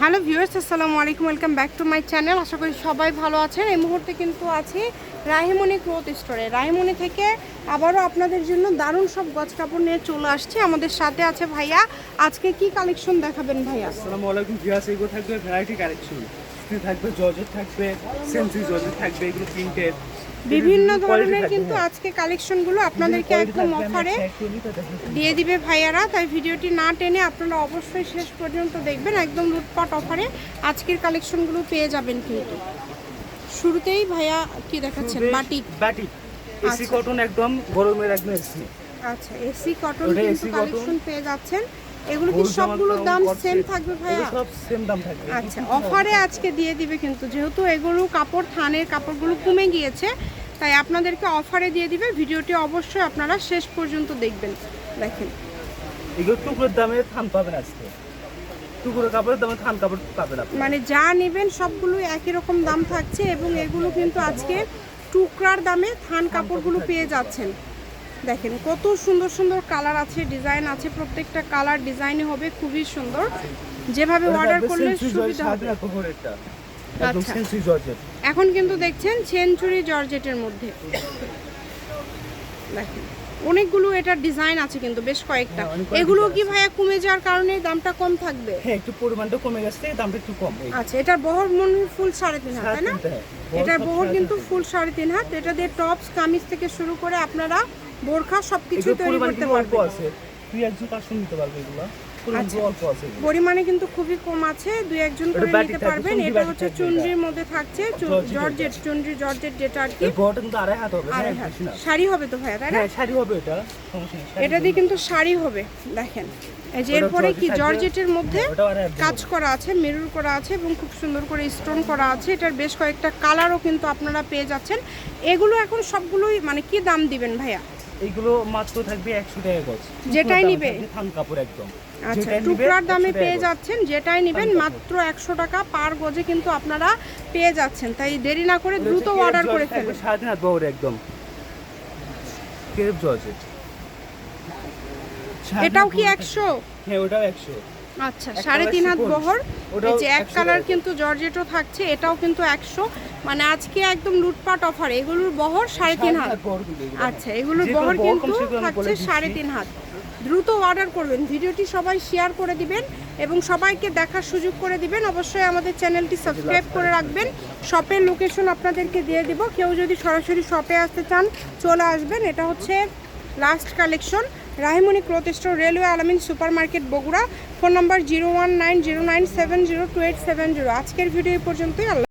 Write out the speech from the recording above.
Hello viewers, আসসালামু আলাইকুম, welcome back to my channel. আশা করি সবাই ভালো আছেন। এই মুহূর্তে কিন্তু আছি রাহিমণি ক্লথ স্টোরে। রাহিমণি থেকে আবারও আপনাদের জন্য দারুণ সব গজ কাপড় নিয়ে চলে আসছি। আমাদের সাথে আছে ভাইয়া। আজকে কি কালেকশন দেখাবেন ভাইয়া? আসসালামু আলাইকুম ভিউয়ার্স, এগুলো থাকবে ভ্যারাইটি কালেকশন। থাকবে জর্জেট, থাকবে সেন্সি জর্জেট, থাকবে এগুলো প্রিন্টেড, বিভিন্ন ধরনের কিন্তু আজকে কালেকশনগুলো আপনাদেরকে একদম অফারে দিয়ে দিবে ভাইয়ারা। তাই ভিডিওটি না টেনে আপনারা অবশ্যই শেষ পর্যন্ত দেখবেন। একদম লুটপাট অফারে আজকের কালেকশনগুলো পেয়ে যাবেন। কিন্তু শুরুতেই ভাইয়া কি দেখাচ্ছেন? বাটিক এসি কটন, একদম গরমের একদম এসি। আচ্ছা, এসি কটন কিন্তু কালেকশন পেয়ে যাচ্ছেন। এগুলো কি সবগুলোর দাম সেম থাকবে ভাইয়া? সব সেম দাম থাকবে। আচ্ছা, অফারে আজকে দিয়ে দিবে কিন্তু, যেহেতু এগুলো কাপড় থানের কাপড়গুলো কমে গিয়েছে তাই আপনাদেরকে অফারে দিয়ে দিবে। ভিডিওটি অবশ্যই আপনারা শেষ পর্যন্ত দেখবেন। দেখেন এগুলো টুকরোর দামে থান পাবেন। আজকে টুকরো কাপড়ের দামে থান কাপড় পাবেন আপনি। মানে যা নেবেন সবগুলো একই রকম দাম থাকছে এবং এগুলো কিন্তু আজকে টুকরার দামে থান কাপড়গুলো পেয়ে যাচ্ছেন। দেখেন কত সুন্দর সুন্দর কালার আছে, ডিজাইন আছে। প্রত্যেকটা কালার ডিজাইনে হবে খুবই সুন্দর। যেভাবে অর্ডার করলে সুবিধা হবে। আচ্ছা, এখন কিন্তু দেখছেন সেঞ্চুরি জর্জেটের মধ্যে দেখেন অনেকগুলো এটার ডিজাইন আছে কিন্তু বেশ কয়েকটা। এগুলো কি ভাইয়া কমে যাওয়ার কারণে দামটা কম থাকবে? হ্যাঁ, একটু পরিমাণটা কমে গেছে, দামটা একটু কম। আচ্ছা, এটার বহর মনে হয় ফুল 3.5 হাত, তাই না? এটার বহর কিন্তু ফুল 3.5 হাত। এটা দিয়ে টপস, কামিজ থেকে শুরু করে আপনারা বোরখা সবকিছু তৈরি করতে পারবেন। তুই একজন কাস্টমার নিতে পারবে এগুলো। পরিমাণে কিন্তু খুবই কম আছে, দুই একজন করে নিতে পারবেন। এটা হচ্ছে চুনরির মধ্যে থাকছে, জর্জেট, চুনরি জর্জেট, যেটা আর কি বড়টা কিন্তু 2.5 হাত হবে। শাড়ি হবে তো ভাইয়া, তাই না? হ্যাঁ, শাড়ি হবে। এটা সমস্যা নেই, এটা দিয়ে কিন্তু শাড়ি হবে। দেখেন এই যে এরপরে কি জর্জেটের মধ্যে কাজ করা আছে, মিরর করা আছে এবং খুব সুন্দর করে স্টোন করা আছে। এটার বেশ কয়েকটা কালারও কিন্তু আপনারা পেয়ে যাচ্ছেন। এগুলো এখন সবগুলোই মানে কি দাম দিবেন ভাইয়া? এইগুলো মাত্র থাকবে 100 টাকা গজ। যেটাই নিবে থান কাপড় একদম। আচ্ছা, টুকরার দামে পেয়ে যাচ্ছেন। যেটাই নেবেন মাত্র 100 টাকা পার গজে কিন্তু আপনারা পেয়ে যাচ্ছেন। তাই দেরি না করে দ্রুত অর্ডার করে ফেলুন। 3.5 হাত বহর একদম কেপ জর্জেট। এটাও কি 100? হ্যাঁ, ওটাও 100। আচ্ছা, 3.5 হাত বহর। এই যে এক কালার কিন্তু জর্জেটও থাকছে, এটাও কিন্তু 100। মানে আজকে একদম লুটপাট অফার। এগুলোর বহর 3.5 হাত। আচ্ছা, এগুলোর বহর কিন্তু থাকছে 3.5 হাত। দ্রুত অর্ডার করবেন। ভিডিওটি সবাই শেয়ার করে দিবেন এবং সবাইকে দেখার সুযোগ করে দিবেন। অবশ্যই আমাদের চ্যানেলটি সাবস্ক্রাইব করে রাখবেন। শপের লোকেশন আপনাদেরকে দিয়ে দিব। কেউ যদি সরাসরি শপে আসতে চান চলে আসবেন। এটা হচ্ছে last collection, Rahimoni cloth store, railway আলামিন super market, Bogura. Phone number 01909702870। আজকের ভিডিও এই পর্যন্তই। আল্লাহ।